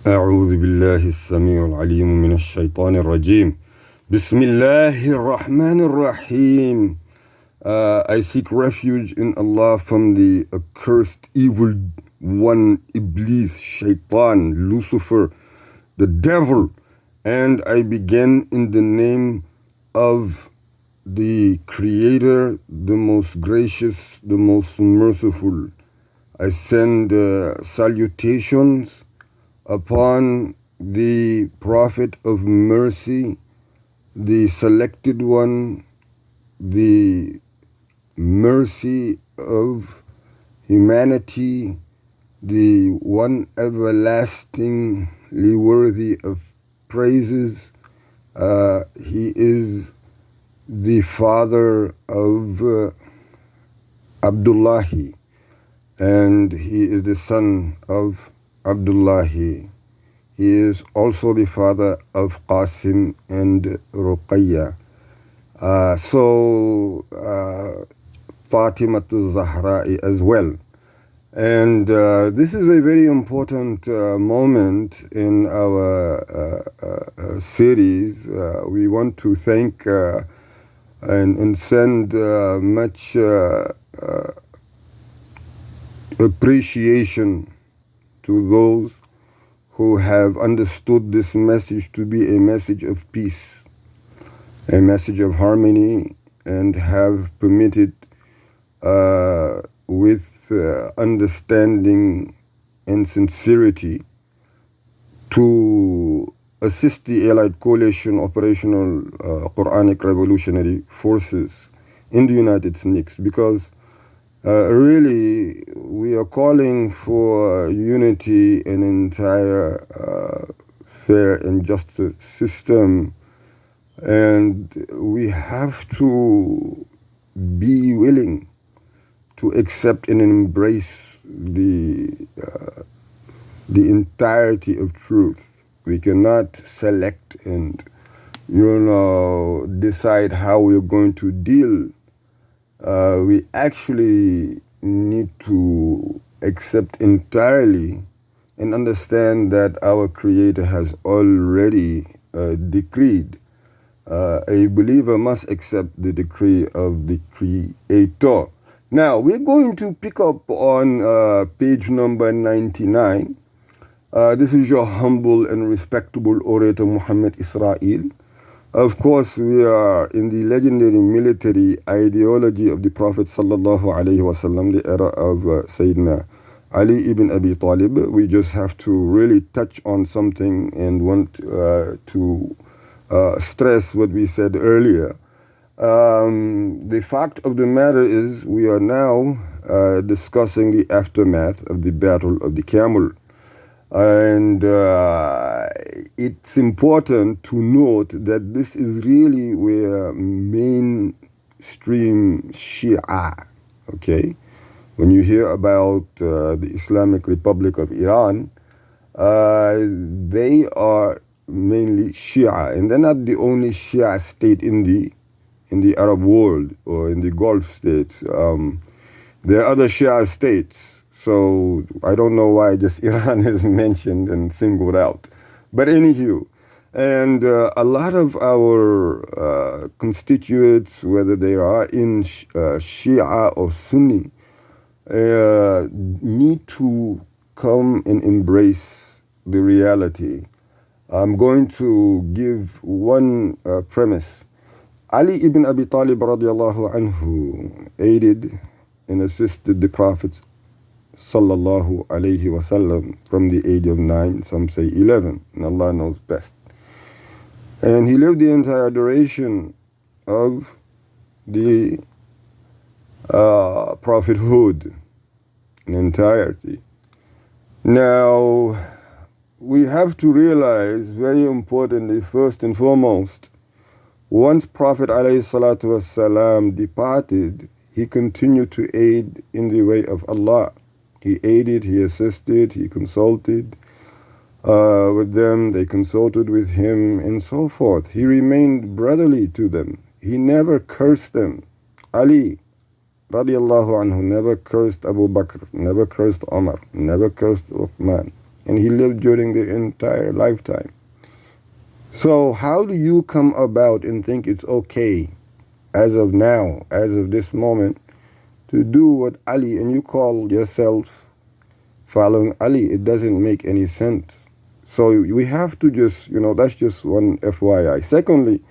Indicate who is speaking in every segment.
Speaker 1: أعوذ بالله السميع العليم من الشيطان الرجيم. بسم الله الرحمن الرحيم. I seek refuge in Allah from the accursed evil one, Iblis, Shaitan, Lucifer, the devil. And I begin in the name of the Creator, the most gracious, the most merciful. I send salutations upon the Prophet of mercy, the selected one, the mercy of humanity, the one everlastingly worthy of praises. He is the father of Abdullahi, and he is the son of Abdullahi. He is also the father of Qasim and Ruqayya. Fatimatu Zahra'i as well. And this is a very important moment in our series. We want to thank and send much appreciation to those who have understood this message to be a message of peace, a message of harmony, and have permitted with understanding and sincerity to assist the Allied Coalition Operational Quranic Revolutionary Forces in the United States, because really we are calling for unity in entire fair and just system, and we have to be willing to accept and embrace the entirety of truth. We cannot select and decide how we're going to deal. We actually need to accept entirely and understand that our Creator has already decreed. A believer must accept the decree of the Creator. Now, we're going to pick up on page number 99. This is your humble and respectable orator, Muhammad Israel. Of course, we are in the legendary military ideology of the Prophet sallallahu alaihi wasallam, the era of Sayyidina Ali ibn Abi Talib. We just have to really touch on something and want to stress what we said earlier. The fact of the matter is we are now discussing the aftermath of the Battle of the Camel. And it's important to note that this is really where mainstream Shia, okay? When you hear about the Islamic Republic of Iran, they are mainly Shia, and they're not the only Shia state in the Arab world or in the Gulf states. There are other Shia states. So I don't know why just Iran is mentioned and singled out. But anywho, and a lot of our constituents, whether they are in Shia or Sunni, need to come and embrace the reality. I'm going to give one premise. Ali ibn Abi Talib radiallahu anhu aided and assisted the Prophet sallallahu alayhi wasallam from the age of 9, some say 11, and Allah knows best. And he lived the entire duration of the prophethood in entirety. Now, we have to realize, very importantly, first and foremost, once Prophet ﷺ departed, he continued to aid in the way of Allah. He aided, he assisted, he consulted with them, they consulted with him, and so forth. He remained brotherly to them. He never cursed them. Ali, radiallahu anhu, never cursed Abu Bakr, never cursed Umar, never cursed Uthman, and he lived during their entire lifetime. So how do you come about and think it's okay as of now, as of this moment, to do what Ali, and you call yourself following Ali? It doesn't make any sense. So we have to just, that's just one FYI. Secondly,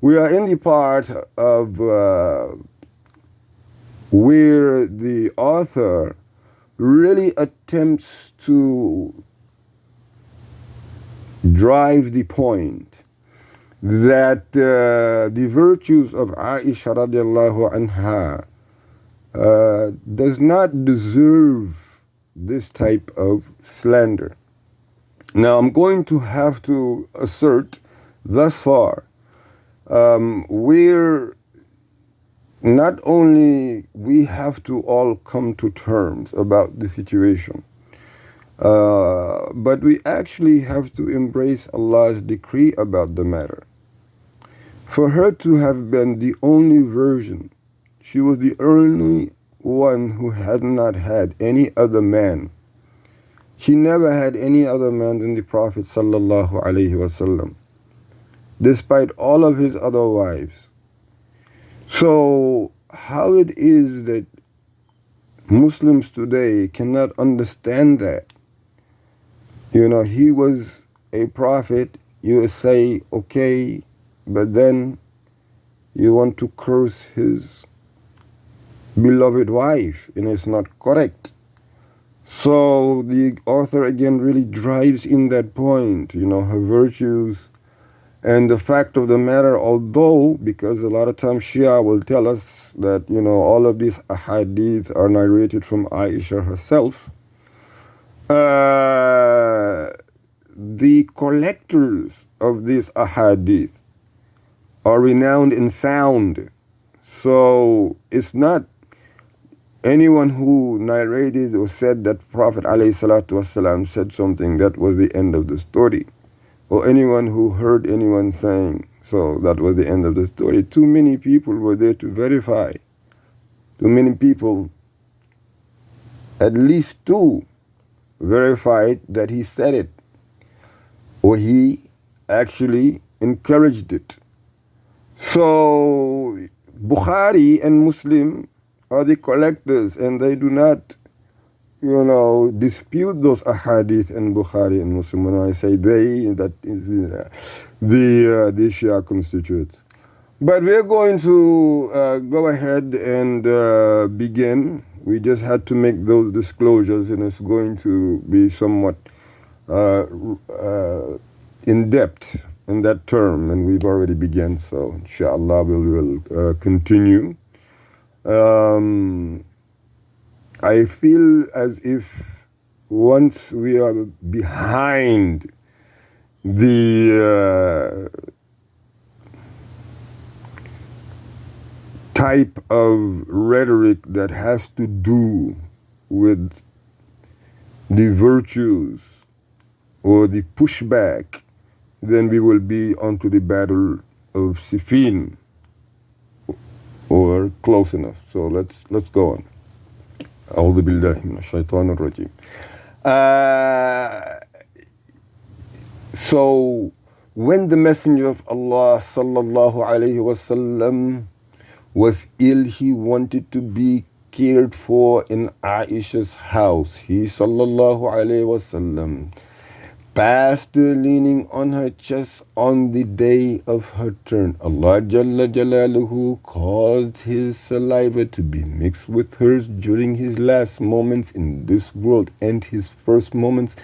Speaker 1: we are in the part of where the author really attempts to drive the point that the virtues of Aisha radiallahu anha does not deserve this type of slander. Now I'm going to have to assert thus far where not only we have to all come to terms about the situation, but we actually have to embrace Allah's decree about the matter. For her to have been the only virgin, she was the only one who had not had any other man. She never had any other man than the Prophet sallallahu alaihi wasallam, despite all of his other wives. So how it is that Muslims today cannot understand that? He was a prophet, you say, okay, but then you want to curse his beloved wife, and it's not correct. So the author again really drives in that point, her virtues. And the fact of the matter, although, because a lot of times Shia will tell us that, all of these ahadith are narrated from Aisha herself, the collectors of these ahadith are renowned and sound. So it's not anyone who narrated or said that Prophet ﷺ said something, that was the end of the story. Or anyone who heard anyone saying, so that was the end of the story. Too many people were there to verify. Too many people, at least two, verified that he said it, or he actually encouraged it. So Bukhari and Muslim are the collectors, and they do not dispute those ahadith in Bukhari and Muslim. When I say they, that is the Shia constitutes. But we're going to go ahead and begin. We just had to make those disclosures, and it's going to be somewhat in depth in that term, and we've already begun. So inshallah we will continue. I feel as if once we are behind the type of rhetoric that has to do with the virtues or the pushback, then we will be onto the battle of Siffin, or close enough. So let's go on. أعوذ بالله من الشيطان الرجيم. So when the Messenger of Allah sallallahu alayhi wasallam was ill, he wanted to be cared for in Aisha's house. He sallallahu alayhi wasallam passed leaning on her chest on the day of her turn. Allah Jalla Jalaluhu caused his saliva to be mixed with hers during his last moments in this world and his first moments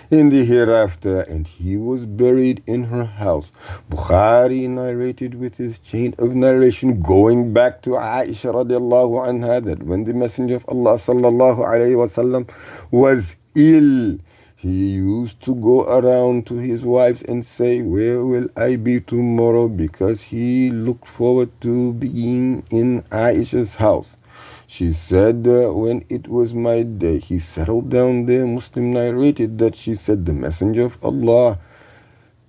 Speaker 1: in the hereafter, and he was buried in her house. Bukhari narrated with his chain of narration going back to Aisha radiallahu anha that when the Messenger of Allah sallallahu alayhi wasallam was ill, he used to go around to his wives and say, where will I be tomorrow? Because he looked forward to being in Aisha's house. She said, when it was my day, he settled down there. Muslim narrated that she said, the Messenger of Allah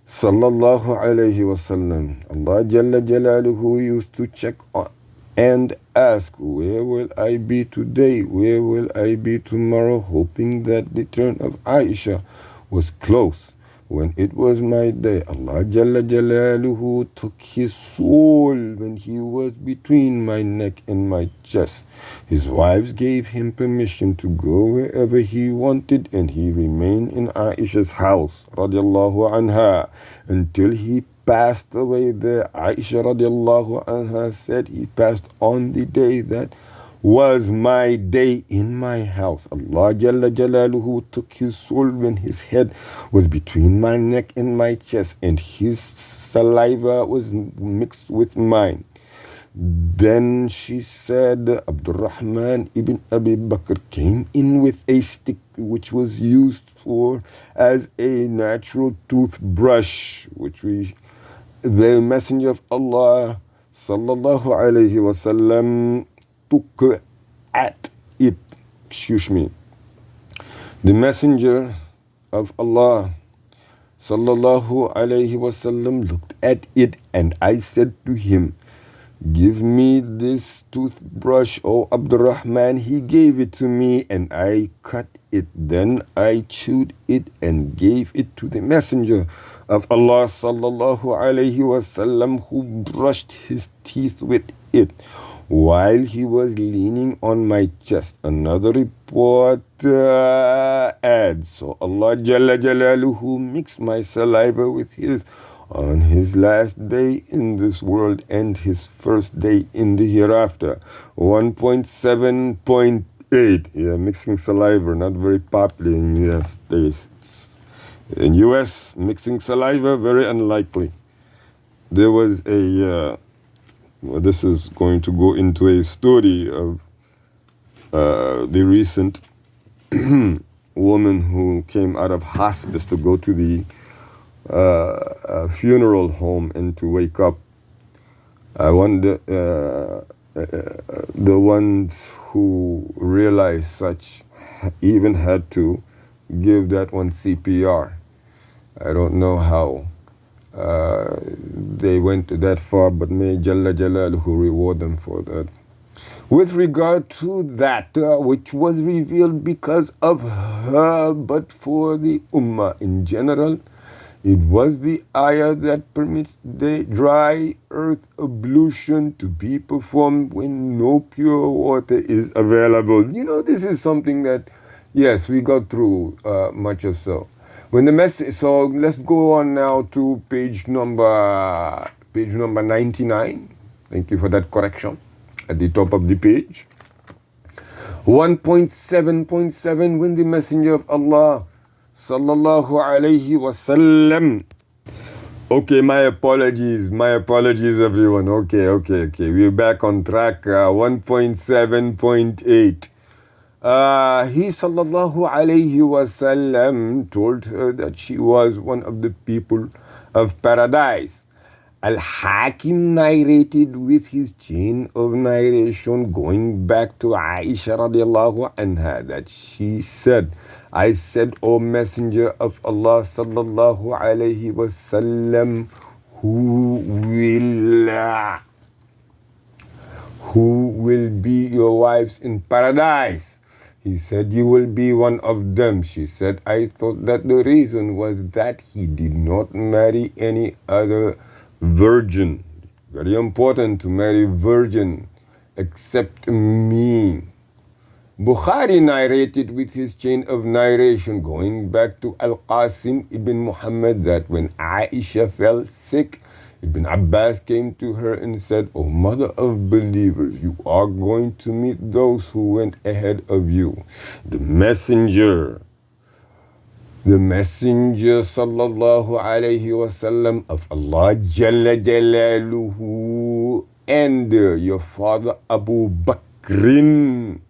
Speaker 1: sallallahu alayhi wasallam, Allah Jalla Jalaluhu, used to check on and ask, where will I be today? Where will I be tomorrow? Hoping that the turn of Aisha was close. When it was my day, Allah Jalla Jalaluhu took his soul when he was between my neck and my chest. His wives gave him permission to go wherever he wanted, and he remained in Aisha's house, radiallahu anha, until he passed away there. Aisha radiallahu anha said he passed on the day that was my day in my house. Allah Jalla Jalaluhu took his soul when his head was between my neck and my chest, and his saliva was mixed with mine. Then she said, Abdurrahman ibn Abi Bakr came in with a stick which was used for as a natural toothbrush, the Messenger of Allah sallallahu alayhi wasallam took at it. The Messenger of Allah sallallahu alayhi wasallam looked at it, and I said to him, give me this toothbrush, O Abdurrahman. He gave it to me, and I cut it. Then I chewed it and gave it to the Messenger of Allah sallallahu alayhi wasallam, who brushed his teeth with it while he was leaning on my chest. Another report adds, so Allah Jalla Jalaluhu mixed my saliva with his on his last day in this world and his first day in the hereafter. 1.7.8. Yeah, mixing saliva, not very popular in U.S. states. In U.S., mixing saliva, very unlikely. There was this is going to go into a story of the recent woman who came out of hospice to go to the funeral home and to wake up. I wonder the ones who realized such even had to give that one CPR. I don't know how they went that far, but may Jalla Jalaluhu reward them for that. With regard to that which was revealed because of her, but for the Ummah in general, it was the ayah that permits the dry earth ablution to be performed when no pure water is available. You know, this is something that, yes, we got through much of so. When the message, so let's go on now to page number 99. Thank you for that correction. At the top of the page. 1.7.7, when the Messenger of Allah sallallahu alayhi wasallam. Okay, my apologies everyone. Okay. We're back on track. 1.7.8. He sallallahu alayhi wasallam told her that she was one of the people of paradise. Al-Hakim narrated with his chain of narration going back to Aisha radiallahu anha that she said, I said, O Messenger of Allah sallallahu alayhi wasallam, who will be your wives in paradise? He said, you will be one of them. She said, I thought that the reason was that he did not marry any other virgin. Very important to marry virgin except me. Bukhari narrated with his chain of narration going back to Al-Qasim ibn Muhammad that when Aisha fell sick, Ibn Abbas came to her and said, O mother of believers, you are going to meet those who went ahead of you. The messenger sallallahu alayhi wasallam of Allah Jalla Jalaluhu and your father Abu Bakrin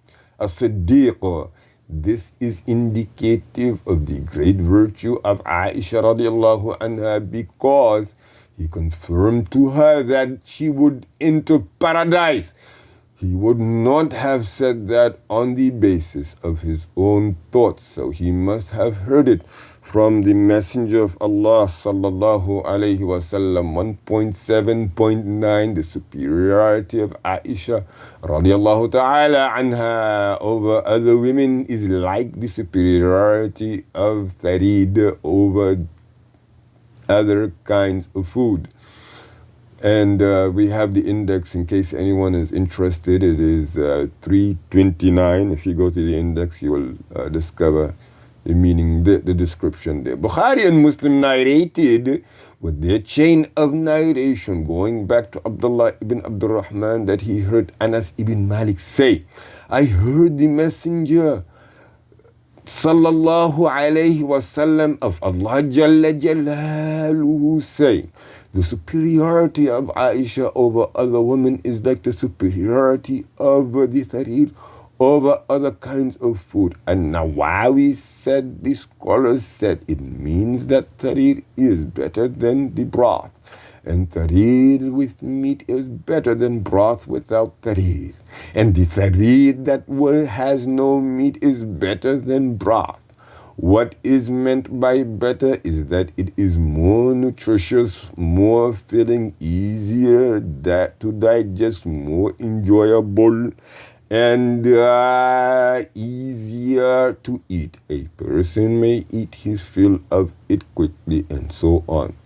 Speaker 1: as-Siddiq. This is indicative of the great virtue of Aisha radiallahu anha, because he confirmed to her that she would enter paradise. He would not have said that on the basis of his own thoughts, so he must have heard it from the Messenger of Allah sallallahu alayhi wasallam. 1.7.9, the superiority of Aisha radiallahu ta'ala anha over other women is like the superiority of tharid over other kinds of food. And we have the index in case anyone is interested. It is 329. If you go to the index, you will discover the meaning, the description there. Bukhari and Muslim narrated with their chain of narration going back to Abdullah ibn Abdurrahman that he heard Anas ibn Malik say, I heard the messenger sallallahu alayhi wasallam of Allah Jalla Jalaluhu say, the superiority of Aisha over other women is like the superiority of the tharir over other kinds of food. And Nawawi said, the scholars said, it means that tharir is better than the broth. And tharir with meat is better than broth without tharir. And the tharir that has no meat is better than broth. What is meant by better is that it is more nutritious, more filling, easier to digest, more enjoyable, and easier to eat. A person may eat his fill of it quickly, and so on.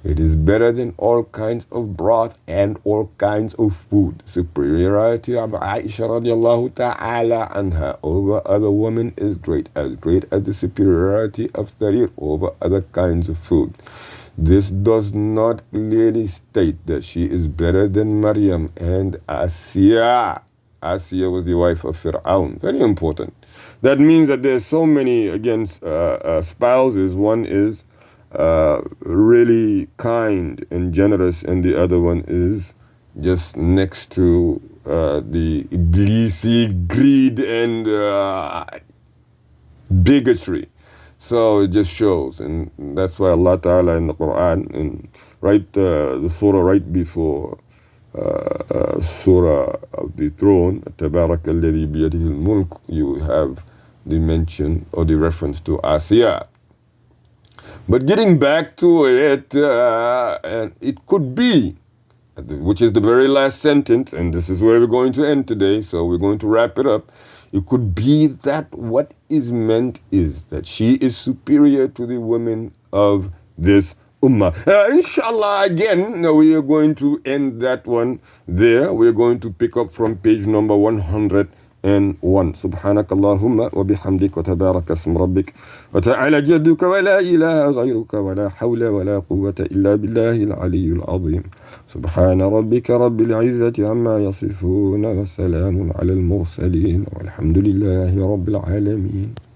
Speaker 1: It is better than all kinds of broth and all kinds of food. Superiority of Aisha radiallahu ta'ala anha over other women is great as the superiority of tharir over other kinds of food. This does not clearly state that she is better than Maryam and Asiya. Asiya was the wife of Fir'aun. Very important. That means that there's so many, again, spouses. One is really kind and generous, and the other one is just next to the Iblisi greed and bigotry. So it just shows, and that's why Allah Ta'ala in the Quran, and the surah right before surah of the throne, Tabarak alladhi biyadihi al-mulk, you have the mention or the reference to Asiya. But getting back to it, and it could be, which is the very last sentence, and this is where we're going to end today, so we're going to wrap it up. It could be that what is meant is that she is superior to the women of this ummah. Inshallah, again, we are going to end that one there. We're going to pick up from page number 101. سبحانك اللهم وبحمدك وتبارك اسم ربك وتعالى جدك ولا إله غيرك ولا حول ولا قوة إلا بالله العلي العظيم سبحان ربك رب العزة عما يصفون وسلام على المرسلين والحمد لله رب العالمين.